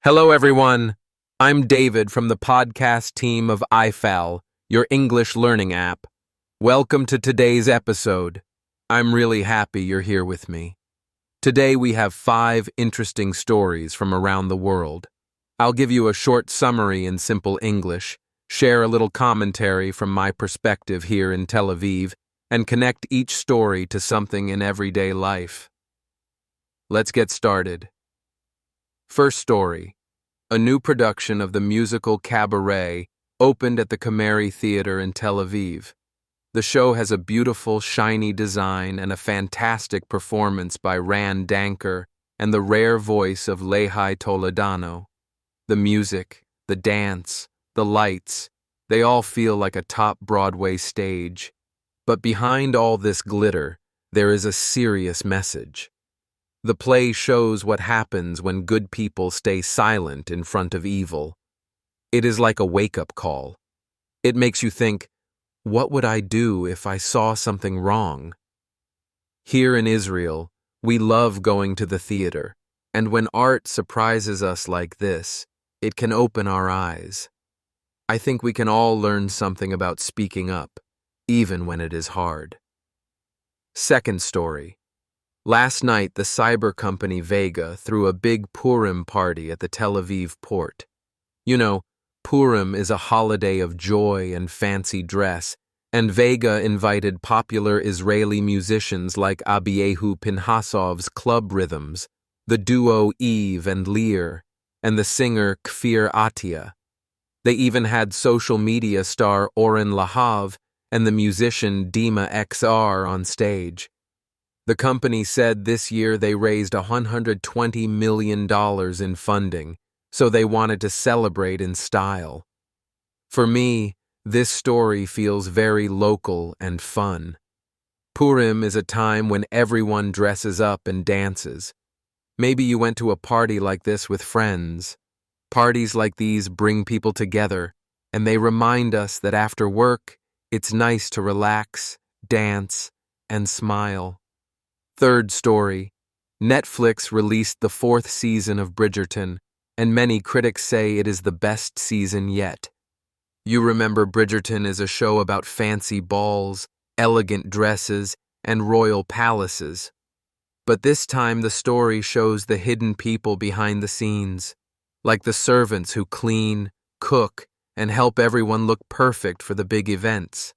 Hello, everyone. I'm David from the podcast team of I-Fal, your English learning app. Welcome to today's episode. I'm really happy you're here with me. Today we have 5 interesting stories from around the world. I'll give you a short summary in simple English, share a little commentary from my perspective here in Tel Aviv, and connect each story to something in everyday life. Let's get started. First story. A new production of the musical Cabaret opened at the Kamari Theater in Tel Aviv. The show has a beautiful, shiny design and a fantastic performance by Ran Danker and the rare voice of Lehi Toledano. The music, the dance, the lights, they all feel like a top Broadway stage. But behind all this glitter, there is a serious message. The play shows what happens when good people stay silent in front of evil. It is like a wake-up call. It makes you think, what would I do if I saw something wrong? Here in Israel, we love going to the theater, and when art surprises us like this, it can open our eyes. I think we can all learn something about speaking up, even when it is hard. Second story. Last night, the cyber company Vega threw a big Purim party at the Tel Aviv port. You know, Purim is a holiday of joy and fancy dress, and Vega invited popular Israeli musicians like Abiehu Pinhasov's Club Rhythms, the duo Eve and Lear, and the singer Kfir Atia. They even had social media star Oren Lahav and the musician Dima XR on stage. The company said this year they raised $120 million in funding, so they wanted to celebrate in style. For me, this story feels very local and fun. Purim is a time when everyone dresses up and dances. Maybe you went to a party like this with friends. Parties like these bring people together, and they remind us that after work, it's nice to relax, dance, and smile. Third story. Netflix released the 4th season of Bridgerton, and many critics say it is the best season yet. You remember Bridgerton is a show about fancy balls, elegant dresses, and royal palaces. But this time the story shows the hidden people behind the scenes, like the servants who clean, cook, and help everyone look perfect for the big events.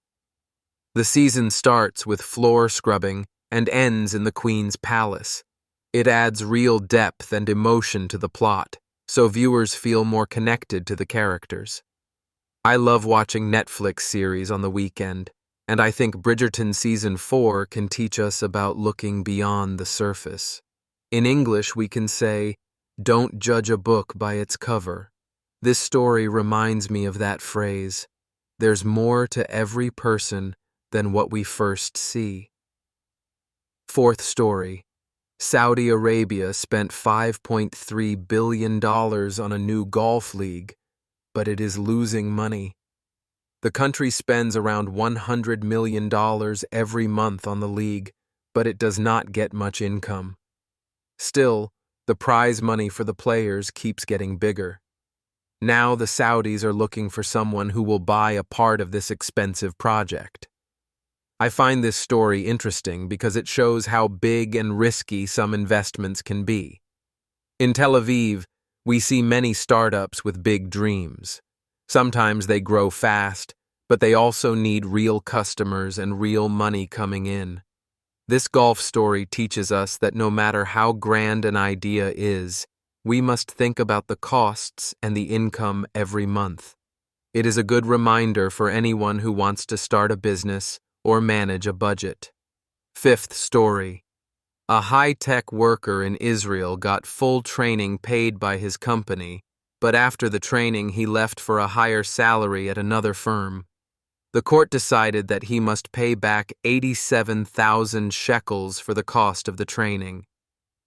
The season starts with floor scrubbing and ends in the Queen's palace. It adds real depth and emotion to the plot, so viewers feel more connected to the characters. I love watching Netflix series on the weekend, and I think Bridgerton Season 4 can teach us about looking beyond the surface. In English, we can say, "Don't judge a book by its cover." This story reminds me of that phrase. There's more to every person than what we first see. Fourth story. Saudi Arabia spent $5.3 billion on a new golf league, but it is losing money. The country spends around $100 million every month on the league, but it does not get much income. Still, the prize money for the players keeps getting bigger. Now the Saudis are looking for someone who will buy a part of this expensive project. I find this story interesting because it shows how big and risky some investments can be. In Tel Aviv, we see many startups with big dreams. Sometimes they grow fast, but they also need real customers and real money coming in. This golf story teaches us that no matter how grand an idea is, we must think about the costs and the income every month. It is a good reminder for anyone who wants to start a business or manage a budget. Fifth story. A high-tech worker in Israel got full training paid by his company, but after the training he left for a higher salary at another firm. The court decided that he must pay back 87,000 shekels for the cost of the training.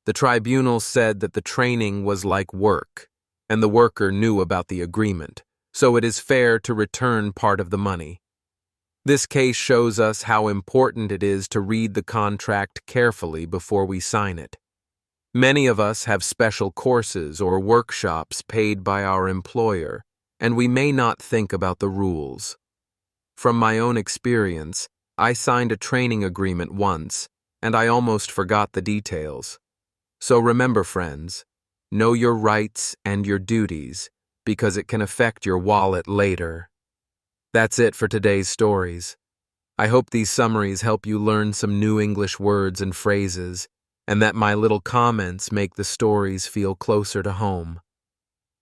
The tribunal said that the training was like work, and the worker knew about the agreement, so it is fair to return part of the money. This case shows us how important it is to read the contract carefully before we sign it. Many of us have special courses or workshops paid by our employer, and we may not think about the rules. From my own experience, I signed a training agreement once, and I almost forgot the details. So remember, friends, know your rights and your duties, because it can affect your wallet later. That's it for today's stories. I hope these summaries help you learn some new English words and phrases, and that my little comments make the stories feel closer to home.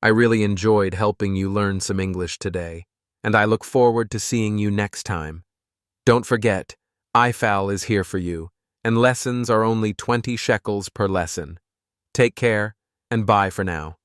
I really enjoyed helping you learn some English today, and I look forward to seeing you next time. Don't forget, I-Fal is here for you, and lessons are only 20 shekels per lesson. Take care, and bye for now.